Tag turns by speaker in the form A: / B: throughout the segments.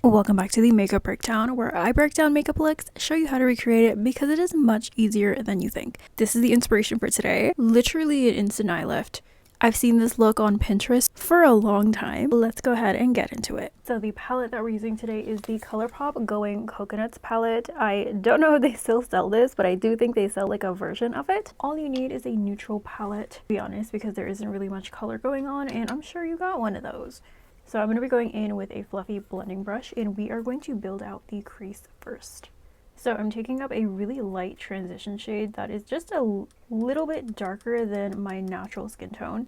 A: Welcome back to the makeup breakdown, where I break down makeup looks, show you how to recreate it because it is much easier than you think. This is the inspiration for today, literally an instant eye lift. I've seen this look on Pinterest for a long time. Let's go ahead and get into it. So the palette that we're using today is the ColourPop Going Coconuts palette. I don't know if they still sell this, but I do think they sell like a version of it. All you need is a neutral palette, to be honest, because there isn't really much color going on, and I'm sure you got one of those. So I'm going to be going in with a fluffy blending brush, and we are going to build out the crease first. So I'm taking up a really light transition shade that is just a little bit darker than my natural skin tone.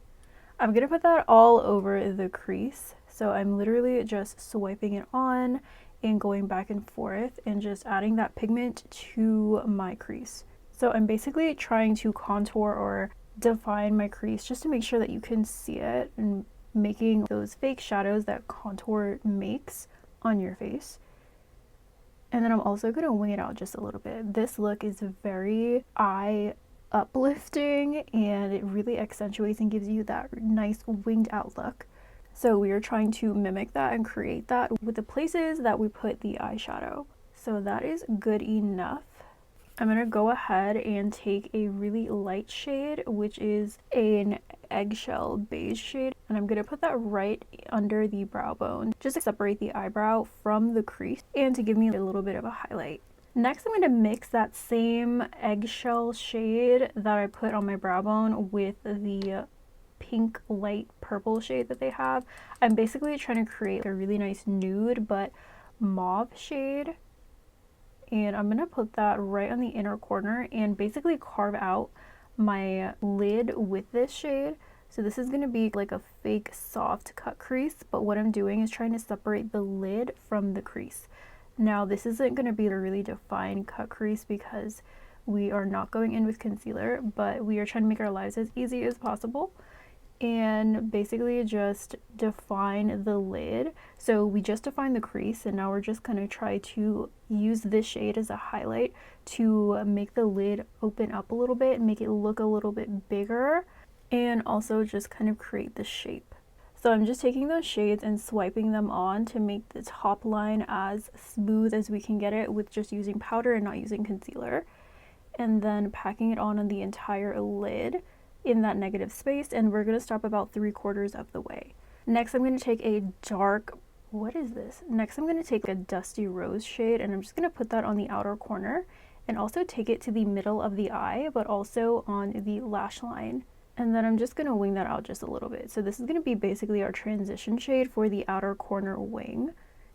A: I'm going to put that all over the crease. So I'm literally just swiping it on and going back and forth and just adding that pigment to my crease. So I'm basically trying to contour or define my crease just to make sure that you can see it and making those fake shadows that contour makes on your face. And then I'm also going to wing it out just a little bit. This look is very eye uplifting and it really accentuates and gives you that nice winged out look. So we are trying to mimic that and create that with the places that we put the eyeshadow. So that is good enough. I'm going to go ahead and take a really light shade, which is an eggshell beige shade, and I'm going to put that right under the brow bone just to separate the eyebrow from the crease and to give me a little bit of a highlight. Next, I'm going to mix that same eggshell shade that I put on my brow bone with the pink light purple shade that they have. I'm basically trying to create a really nice nude but mauve shade. And I'm going to put that right on the inner corner and basically carve out my lid with this shade. So this is going to be like a fake soft cut crease, but what I'm doing is trying to separate the lid from the crease. Now this isn't going to be a really defined cut crease because we are not going in with concealer, but we are trying to make our lives as easy as possible and basically just define the lid. So we just defined the crease and now we're just going to try to use this shade as a highlight to make the lid open up a little bit and make it look a little bit bigger and also just kind of create the shape. So I'm just taking those shades and swiping them on to make the top line as smooth as we can get it with just using powder and not using concealer, and then packing it on the entire lid in that negative space, and we're going to stop about 3/4 of the way. Next I'm going to take a dark, Next I'm going to take a dusty rose shade and I'm just going to put that on the outer corner and also take it to the middle of the eye but also on the lash line. And then I'm just going to wing that out just a little bit. So this is going to be basically our transition shade for the outer corner wing,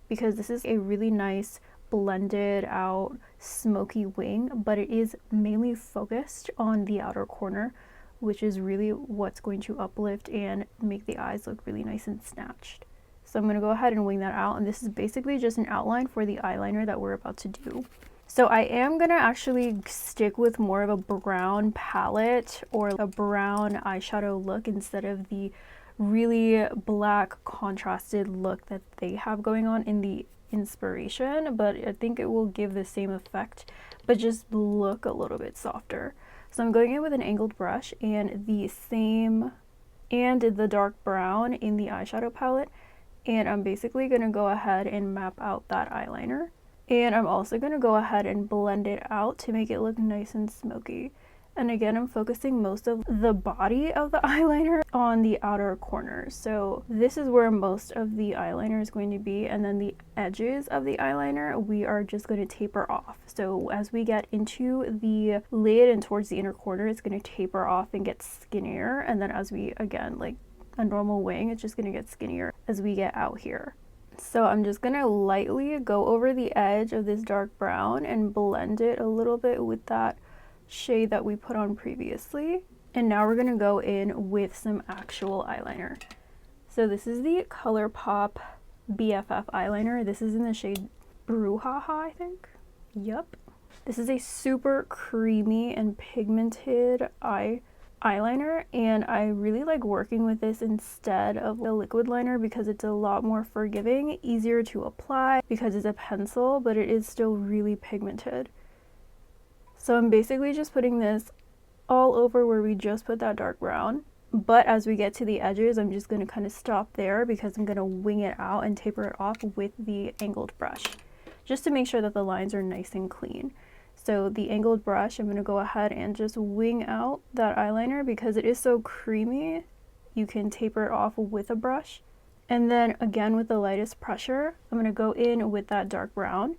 A: because this is a really nice blended out smoky wing, but it is mainly focused on the outer corner, which is really what's going to uplift and make the eyes look really nice and snatched. So I'm going to go ahead and wing that out, and this is basically just an outline for the eyeliner that we're about to do. So I am going to actually stick with more of a brown palette or a brown eyeshadow look instead of the really black contrasted look that they have going on in the inspiration, but I think it will give the same effect but just look a little bit softer. So I'm going in with an angled brush and the dark brown in the eyeshadow palette, and I'm basically going to go ahead and map out that eyeliner. And I'm also going to go ahead and blend it out to make it look nice and smoky. And again, I'm focusing most of the body of the eyeliner on the outer corners. So this is where most of the eyeliner is going to be, and then the edges of the eyeliner we are just going to taper off. So as we get into the lid and towards the inner corner, it's going to taper off and get skinnier, and then as we, again, like a normal wing, it's just going to get skinnier as we get out here. So I'm just going to lightly go over the edge of this dark brown and blend it a little bit with that shade that we put on previously. And now we're going to go in with some actual eyeliner. So this is the ColourPop BFF eyeliner. This is in the shade Brouhaha, I think. Yup. This is a super creamy and pigmented eyeliner, and I really like working with this instead of a liquid liner because it's a lot more forgiving, easier to apply because it's a pencil, but it is still really pigmented. So I'm basically just putting this all over where we just put that dark brown, But as we get to the edges, I'm just going to kind of stop there because I'm going to wing it out and taper it off with the angled brush, just to make sure that the lines are nice and clean. So the angled brush, I'm going to go ahead and just wing out that eyeliner because it is so creamy. You can taper it off with a brush. And then again with the lightest pressure, I'm going to go in with that dark brown.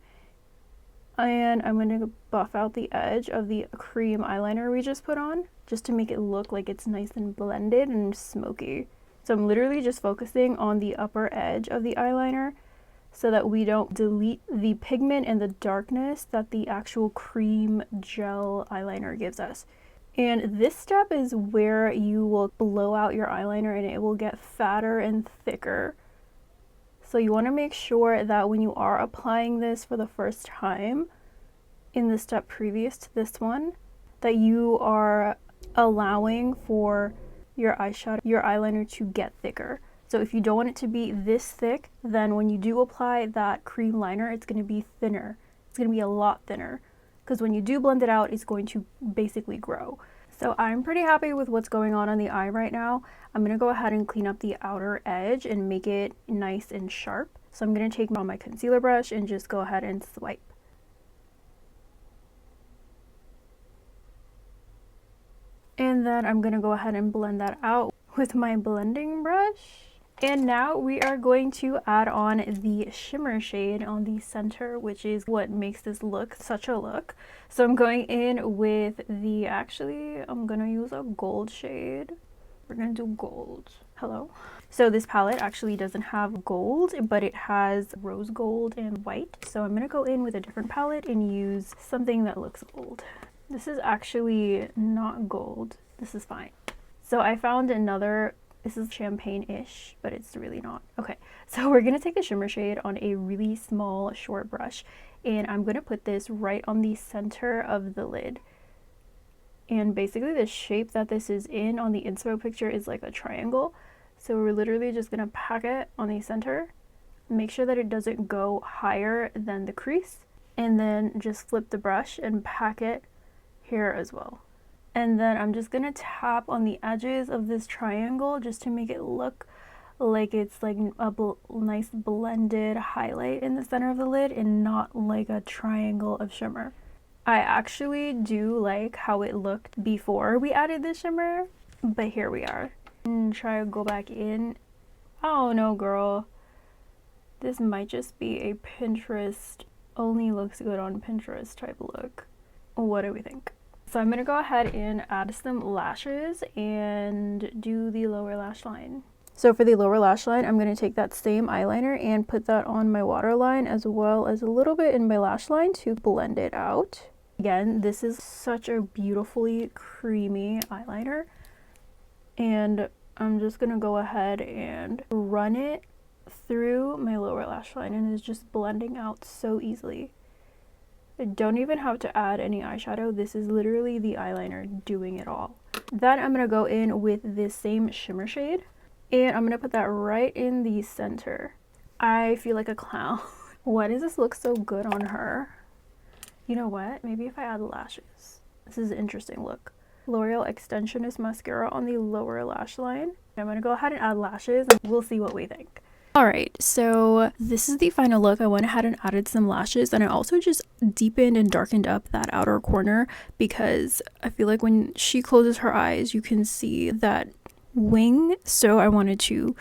A: And I'm going to buff out the edge of the cream eyeliner we just put on, just to make it look like it's nice and blended and smoky. So I'm literally just focusing on the upper edge of the eyeliner so that we don't delete the pigment and the darkness that the actual cream gel eyeliner gives us. And this step is where you will blow out your eyeliner and it will get fatter and thicker. So you want to make sure that when you are applying this for the first time in the step previous to this one, that you are allowing for your eyeliner to get thicker. So if you don't want it to be this thick, then when you do apply that cream liner, it's going to be thinner. It's going to be a lot thinner because when you do blend it out, it's going to basically grow. So I'm pretty happy with what's going on the eye right now. I'm going to go ahead and clean up the outer edge and make it nice and sharp. So I'm going to take my concealer brush and just go ahead and swipe. And then I'm going to go ahead and blend that out with my blending brush. And now we are going to add on the shimmer shade on the center, which is what makes this look such a look. So I'm going in with I'm going to use a gold shade. We're going to do gold. Hello. So this palette actually doesn't have gold, but it has rose gold and white. So I'm going to go in with a different palette and use something that looks gold. This is actually not gold. This is fine. So I found another. This is champagne-ish, but it's really not. Okay, so we're going to take the shimmer shade on a really small, short brush, and I'm going to put this right on the center of the lid. And basically the shape that this is in on the inspo picture is like a triangle. So we're literally just going to pack it on the center. Make sure that it doesn't go higher than the crease, and then just flip the brush and pack it here as well. And then I'm just going to tap on the edges of this triangle just to make it look like it's like a nice blended highlight in the center of the lid and not like a triangle of shimmer. I actually do like how it looked before we added the shimmer, but here we are. And try to go back in. Oh no, girl. This might just be a Pinterest, only looks good on Pinterest type look. What do we think? So I'm going to go ahead and add some lashes and do the lower lash line. So for the lower lash line, I'm going to take that same eyeliner and put that on my waterline as well as a little bit in my lash line to blend it out. Again, this is such a beautifully creamy eyeliner. And I'm just going to go ahead and run it through my lower lash line, and it's just blending out so easily. I don't even have to add any eyeshadow. This is literally the eyeliner doing it all. Then I'm going to go in with this same shimmer shade, and I'm going to put that right in the center. I feel like a clown. Why does this look so good on her? You know what? Maybe if I add lashes. This is an interesting look. L'Oreal Extensionist Mascara on the lower lash line. I'm going to go ahead and add lashes, and we'll see what we think. Alright, so this is the final look. I went ahead and added some lashes, and I also just deepened and darkened up that outer corner because I feel like when she closes her eyes, you can see that wing. So I wanted to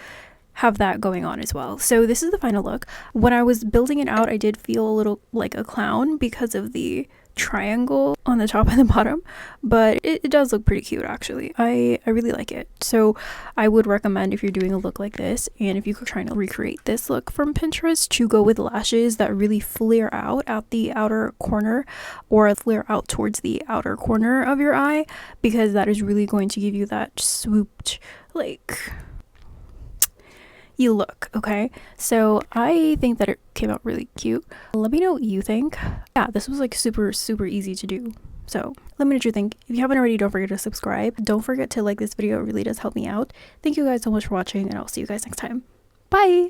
A: have that going on as well. So this is the final look. When I was building it out, I did feel a little like a clown because of the triangle on the top and the bottom, but it does look pretty cute actually. I really like it. So I would recommend, if you're doing a look like this and if you're trying to recreate this look from Pinterest, to go with lashes that really flare out at the outer corner or flare out towards the outer corner of your eye, because that is really going to give you that swooped like you look. Okay, so I think that it came out really cute. Let me know what you think. Yeah, this was like super easy to do, so let me know what you think. If you haven't already, don't forget to subscribe. Don't forget to like this video. It really does help me out. Thank you guys so much for watching, and I'll see you guys next time. Bye.